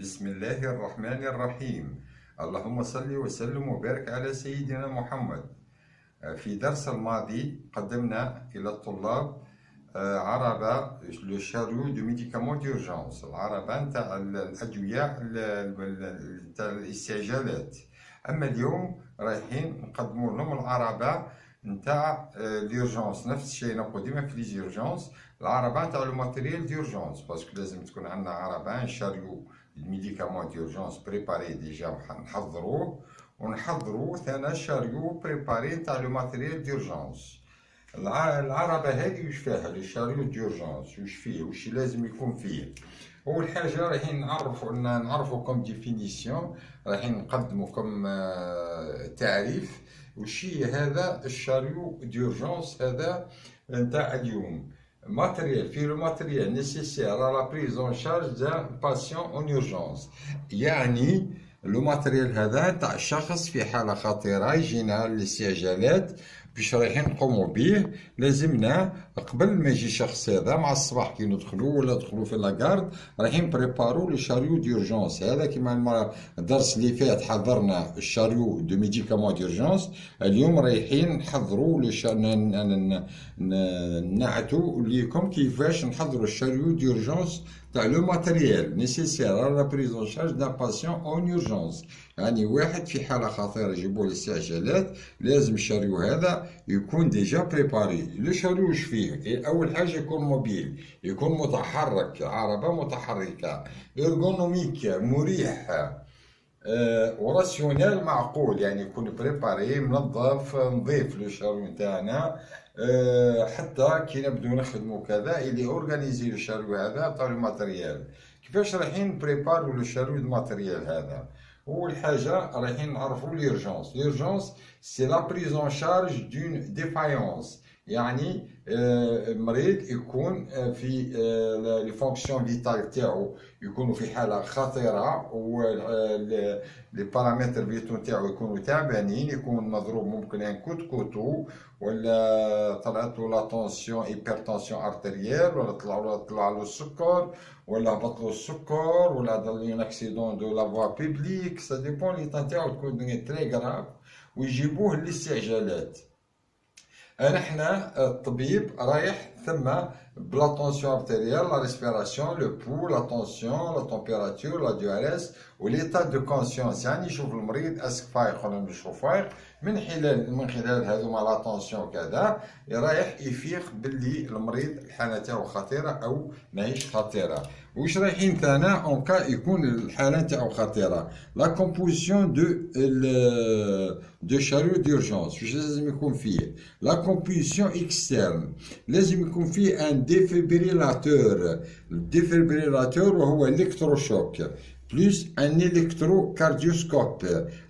بسم الله الرحمن الرحيم. اللهم صل وسلم وبارك على سيدنا محمد. في درس الماضي قدمنا إلى الطلاب عربة لو شاريو دو ميديكامون ديورجونس، العربة نتاع الأدوية نتاع الاستعجالات. أما اليوم رايحين نقدموا لهم العربة نتاع ليرجونس، نفس الشيء نقول ديما في ليزيرجونس، العربة نتاع لو ماتيريال ديورجونس، باسكو لازم تكون عندنا عربة نشاريو الميديكامون ديورجونس بريباري ديجا نحضروه، ونحضروا ثاني شاريو بريباري نتاع لو ماتيريال ديورجونس. العربة هذه وش فيها لو شاريو ديورجونس؟ وش فيه؟ وش لازم يكون فيه؟ أول حاجة رايحين نعرفوا كوم ديفينيسيون، رايحين نقدموا كم تعريف وش هذا الشاريو ديورجونس هذا نتاع اليوم. matériel, في le matériel nécessaire à la prise en charge d'un patient en urgence. يعني لو ماتريال هذا تاع شخص في حالة خطيرة يجينا للاستعجالات باش رايحين نقوموا به، لازمنا قبل ما يجي الشخص هذا مع الصباح كي ندخلوا ولا ندخلوا في لاكارد رايحين بريبارو لو شاريو ديورجونس هذا. كيما الدرس اللي فات حضرنا الشاريو دو ميديكامون ديورجونس، اليوم رايحين نحضروا نعتوا ليكم كيفاش نحضروا الشاريو ديورجونس تاع لو ماتريال نيسيسير على لا بريز اون شارج دان باسيون اون اورجونس. يعني واحد في حاله خطيره يجيبوا الاستعجالات لازم الشاريو هذا يكون ديجا بريباري. لو شاريو واش فيه؟ اول حاجه يكون موبيل، يكون متحرك، عربه متحركه، ارغونوميك مريح، وراسيونيل معقول، يعني يكون بريباري منظف نظيف لو شاريو نتاعنا. حتى كي نبدو نخدمو كذا اللي اورغانيزي لو شاريو هذا تاع لو ماتريال. كيفاش رايحين بريبارو لو شاريو دو ماتريال هذا؟ اول حاجه رايحين نعرفوا ليرجونس. ليرجونس سي لا بريز اون شارج دون ديفايونس، يعني مريض يكون في لي فونكسيون فيتال تاعو يكونوا في حاله خطيره، و لي بارامتر فيتو تاعو يكونوا تعبانين، يكون مضروب ممكن ان كوتو، ولا طلعت له لا طونسيون هيبرتونسيون ارتيريال، ولا طلع له السكر، ولا هبط له السكر، ولا دار له اكسيدون دو لا فوا بيبليك. سا ديبون ليطا تاعو تكون تري غراف ويجيبوه للاستعجالات. حنا الطبيب رايح ثم بلا طونسيون ارتيريال، لا ريسبيراسيون، لو بو، لا طونسيون، لا تمبيراتور، لا ديوريس، وليتا دو كونسيونس، يعني يشوف المريض اسك فايق ولا مش فايق. من خلال هذوما لا طونسيون كذا رايح يفيق باللي المريض الحاله تاعو خطيره او ماهيش خطيره. واش رايحين ثانا اون كا يكون الحاله تاعو خطيره؟ لا كومبوزيسيون دو شاريو ديورجونس واش لازم يكون فيه؟ لا كومبوزيسيون اكسترن لازم يكون فيه ان ديفيبريلاتور. الديفيبريلاتور وهو الكتروشوك بلس ان الكتروكارديوسكوب.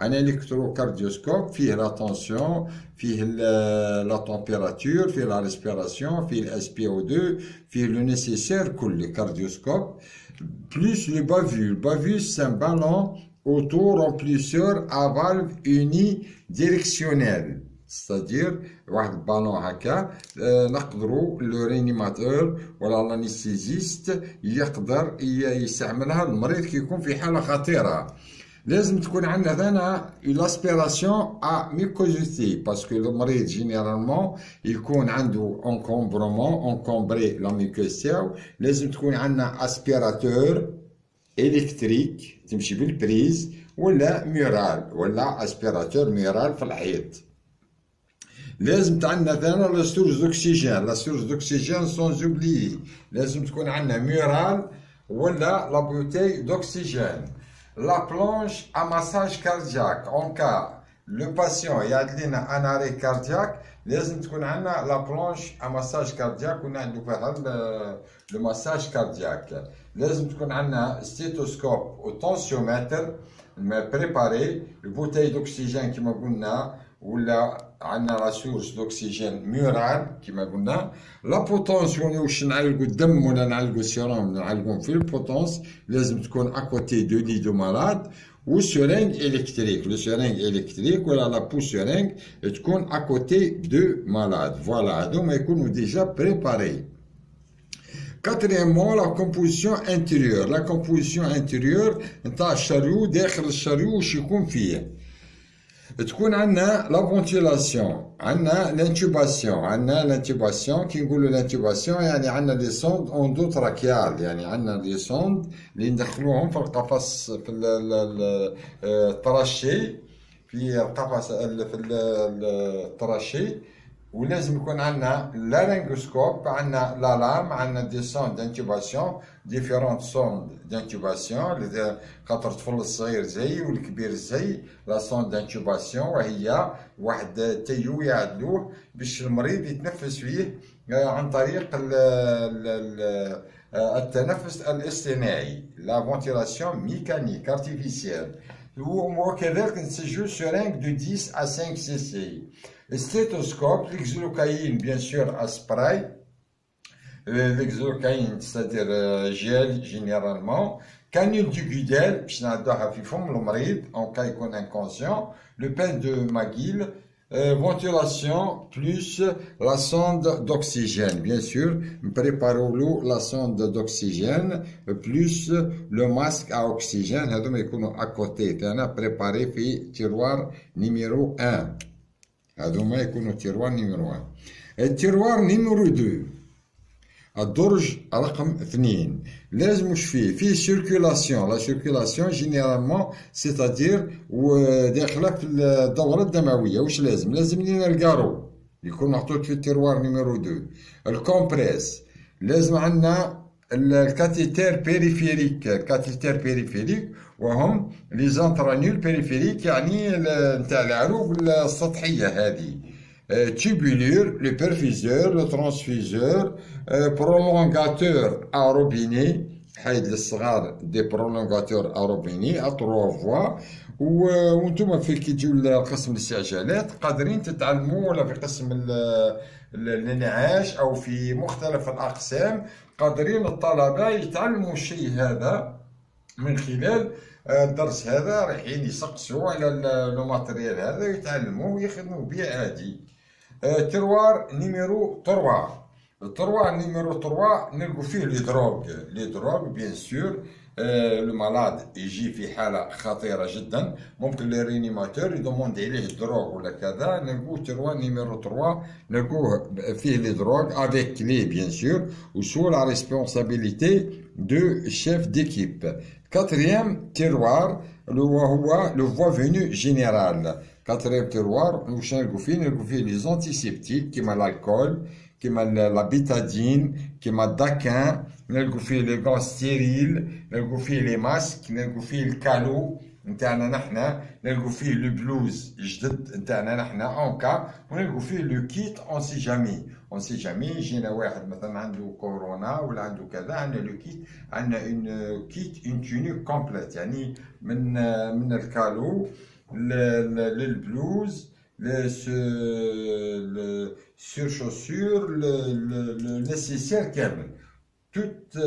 ان الكتروكارديوسكوب فيه لا طونسيون، فيه لا تمبيراتور، فيه لا ريسبيراسيون، فيه الاس بي او 2، فيه لو نيسيسير كل كارديوسكوب بلس لو بافيول. بافيول سي ان بالون اوتو رومبليسور ا فالف اوني ديريكسيونيل، ستادير واحد البالون هكا نقدروا لو رينيماتور ولا لانيستيزيست يقدر يستعملها المريض كي يكون في حاله خطيره. لازم تكون عندنا ثانا لاسبيراسيون ا ميكوزيتي، باسكو المريض جينيرالمون يكون عنده انكومبرومون انكومبري لا ميكوز تاعو. لازم تكون عندنا اسبيراتور الكتريك تمشي بالبريز، ولا ميرال، ولا اسبيراتور ميرال في الحيط. لازم عندنا ثاني لا سورس دوكسيجين، لا سورس دوكسيجين سون اوبليي، لازم تكون عندنا ميرال ولا لا بوتي دوكسيجين. لا بلونش ا ماساج كاردياك، اون كا لو باسيون يعد لنا ان اري كاردياك لازم تكون عندنا لا بلونش ا ماساج كاردياك ونعدو فيها لو ماساج كاردياك. لازم تكون عندنا ستيتوسكوب وطونسيومتر بريباري، البوتاي دوكسيجين كما قلنا، ولا عندنا لا سورس دوكسيجين ميورال كما قلنا. لا بوتونس واش نعالجو الدم ولا نعالجو السيروم نعالجوهم في البوتونس، لازم تكون اكوتي دو لي دو مالاد. والسرنج الكتريك، لو سرنج الكتريك ولا لا بو سرنج تكون اكوتي دو مالاد. فوالا هادوما يكونوا ديجا بريباري. Quatrièmement, la composition intérieure. La composition intérieure, نتاع الشريو داخل الشريو واش يكون فيه. تكون عندنا لا فونتيلاسيون، عندنا لانتوباسيون، عندنا لانتوباسيون. كي نقولوا لانتوباسيون يعني عندنا لي سوند اون تراكيال، يعني عندنا لي سوند اللي ندخلوهم في القفص، في الطراشي، في القفص، في الطراشي. ولازم يكون عندنا لارينغوسكوب، عندنا لا لام، عندنا دي سوند دانتوباسيون، ديفيرونت سوند دانتوباسيون، خاطر الطفل الصغير زي والكبير زي لا سوند دانتوباسيون، وهي واحد تيو يعدلوه باش المريض يتنفس فيه عن طريق التنفس الاصطناعي، لا فونتيلاسيون ميكانيك ارتيفيسيال. وكذلك نسجلو سيرينغ دو 10 à 5 cc. Stéthoscope, l'exolocaïne, bien sûr, à spray. L'exolocaïne, c'est-à-dire gel, généralement. Canule du Gudel, en cas il est inconscient. Le pain de McGill. Ventilation plus la sonde d'oxygène, bien sûr. Préparez-vous la sonde d'oxygène plus le masque à oxygène. À côté, préparé في tiroir numéro 1. هذوما يكونوا تيروار نيميرو 1. التيروار نيميرو 2 الدرج رقم 2 لازم واش فيه سيركولاسيون. لا سيركولاسيون جينيرالمون سيتادير داخله في الدوره الدمويه. واش لازم لينا الكارو يكون محطوط في التيروار نيميرو 2. الكومبريس لازم عندنا الكاتيتير بيريفيريك. الكاتيتير بيريفيريك وهم لي زانترانيول بيريفيريك، يعني نتاع العروق السطحيه هذه. تيبولور، لو بيرفيزور، لو ترانسفيزور، برولونغاتور ا روبيني، حيد للصغار دي برولونغاتور ا روبيني ا 3 فوا. وانتم في كي تجيو لقسم الاستعجالات قادرين تتعلموا، ولا في قسم الانعاش او في مختلف الاقسام قادرين الطلبه يتعلموا الشيء هذا من خلال الدرس هذا. رايحين يسقسوا على لو ماتريال هذا ويتعلموا ويخدموا به عادي. تروار نيميرو 3. التروار نيميرو 3 نلقوا فيه لي دروغ بيان سور. لو مالاد يجي في حاله خطيره جدا، ممكن لي رينيماتور يدوموندي عليه الدروغ ولا كذا. نلقوه تروار نيميرو 3 نلقوه فيه لي دروغ افيك كلي بيان سور وسو لا ريسبونسابيلتي دو شيف ديكيب. كاتريام تيروار هو لو فوا فينو جينيرال. كاتريام تيروار واش نلقو فيه لي زونتيسيبتيك كيما الكول، كيما لا بيتادين، كيما الداكان. نلقو فيه لي غون ستيريل، نلقو فيه لي ماسك، نلقو فيه الكالو نتاعنا نحنا، نلقو فيه لو بلوز جدد نتاعنا نحنا اونكا، ونلقو فيه لو كيت اون سي جامي يجينا واحد مثلا عنده كورونا ولا عنده كذا، عندنا لو كيت، عندنا اون كيت اون تونيك كومبليت، يعني من الكالو للبلوز، le surchaussure, le nécessaire كامل. Tout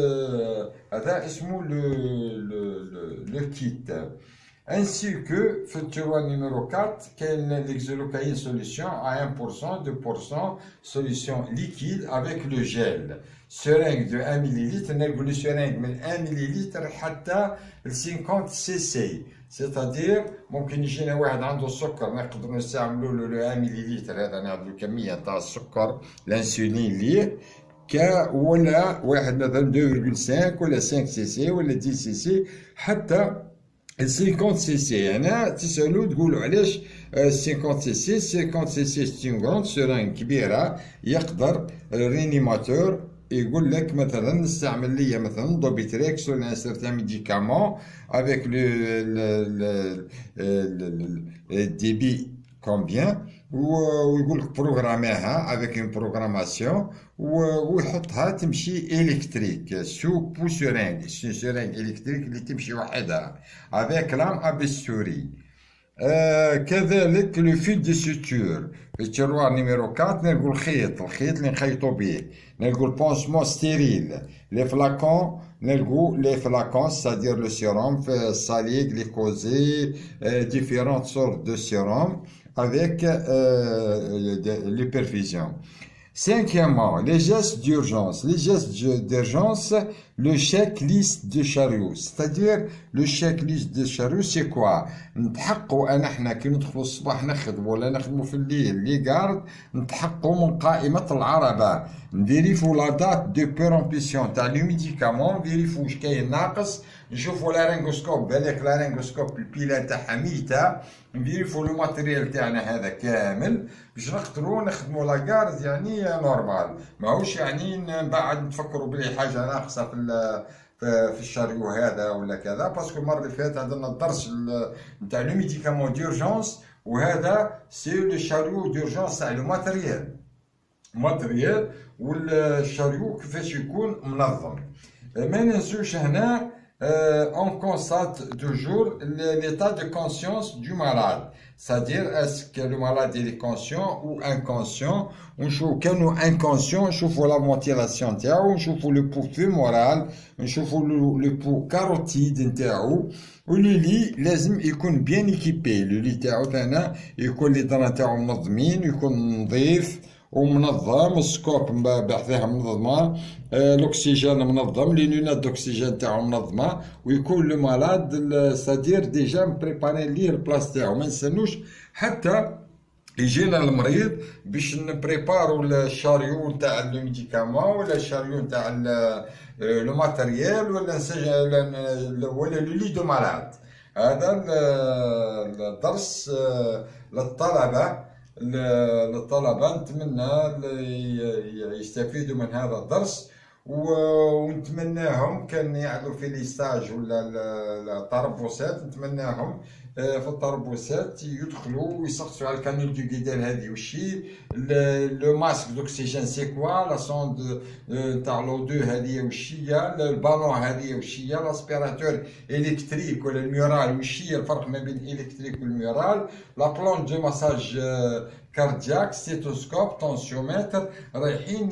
هذا اسمه le kit. Ainsi que في التيروار نيميرو 4 كاين l'exolocaïne solution à 1%, 2% solution liquide avec le gel. Seringue de 1 ml، نلقوا لي سيرينغ من 1 مليلتر حتى 50 سي سي. سيتادير ممكن يجينا واحد عنده السكر نقدروا نستعملوا له 1 مليلتر هذا، نعملوا كميه تاع السكر الانسولين ليه، ولا واحد مثلا 2.5 ولا 5 سي سي ولا 10 سي سي حتى 50 سي سي. يعني تسالوا تقولوا علاش 50 سي سي؟ 50 سي سي سي غروند سيرين كبيره، يقدر الرينيماتور يقول لك مثلا نستعمل ليا مثلا دوبيتريكس ولا ان سيرتان ميديكامون افيك لو ديبي كومبيان، ويقول لك بروغراميها افيك اون بروغراماسيون، ويحطها تمشي الكتريك سو بوسورينغ، سورينغ الكتريك اللي تمشي وحدها افيك لام ابيستوري. كذلك لو فيل دي سوتور في التيروار نيميرو 4 نلقو الخيط اللي نخيطو به، نلقو البونسمون ستيريل، لي فلاكون، نلقو لي فلاكون سادير لو سيروم في ساليك ليكوزي ديفيرونت سورت دو سيروم افيك لي بيرفيزيون. Cinquièmement, les gestes d'urgence. Les gestes d'urgence, le checklist de chariot. C'est-à-dire, le checklist de chariot, c'est quoi? نتحققوا احنا كي ندخلوا الصباح نخدموا ولا نخدموا في الليل لي غارد، نتحققوا من قائمة العربة، نفيريفو لا دات دو بيرومبيسيون تاع لي ميديكامون، نفيريفو واش كاين ناقص، نشوفوا لارينغوسكوب، بالك لارينغوسكوب البيلا تاعها ميتة، نفيريفو لو ماتريال تاعنا هذا كامل باش نقدروا نخدموا لاكارد يعني نورمال، ماهوش يعني من بعد نفكروا بلي حاجه ناقصه في الشاريو هذا ولا كذا. باسكو المره اللي فاتت عندنا الدرس نتاع لو ميديكامون ديورجونس، وهذا سي لو شاريو ديورجونس تاع لو ماتريال والشاريو كيفاش يكون منظم. ما ننسوش هنا on constate toujours l'état de conscience du malade, c'est-à-dire est-ce que le malade est conscient ou inconscient. ونشوفوا كانوا inconscient نشوفوا la ventilation نتاعو، نشوفوا le pouls fémoral، نشوفوا le pouls carotide نتاعو. ولو لي لازم يكون بيان ايكيبي، لو لي تاعو ثاني يكون لي درا تاعو منظمين، يكون نظيف ومنظم، السكوب بحذاها منظمه، الاكسجين منظم، لي لونات دوكسيجين تاعو منظمه، ويكون لو مالاد سادير ديجا مبريباري ليه البلاص تاعو. ما نستنوش حتى يجينا المريض باش نبريبارو الشاريو نتاع لو ميديكامون ولا الشاريو نتاع لو ماتريال ولا لو لي دو مالاد. هذا الدرس للطلبة نتمنى يستفيدوا من هذا الدرس، ونتمناهم كان يعلوا في لي ستاج ولا الطربوسات، نتمناهم في الطربوسات يدخلوا ويسقسوا على الكانيل دو غيدال هذه وشي، لو ماسك دوكسيجين سي كوا، لا سوند تاع لو دو هذه وشي، البالون هذه وشي، لاسبيراتور الكتريك ولا الميورال وشي، الفرق ما بين الكتريك والميورال، لا بلون دو مساج كاردياك، ستيتوسكوب، تونسيومتر، رايحين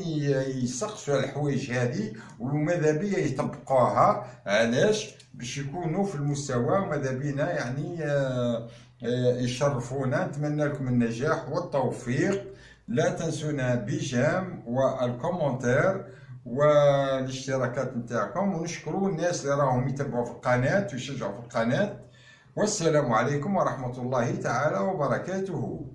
يسقسوا على الحوايج هذه، وماذا بيا يطبقوها. علاش؟ باش يكونوا في المستوى، وماذا بينا يعني يشرفونا. نتمنى لكم النجاح والتوفيق. لا تنسونا بجيم والكومنتير والاشتراكات نتاعكم، ونشكروا الناس اللي راهم يتبعوا في القناة ويشجعوا في القناة. والسلام عليكم ورحمة الله تعالى وبركاته.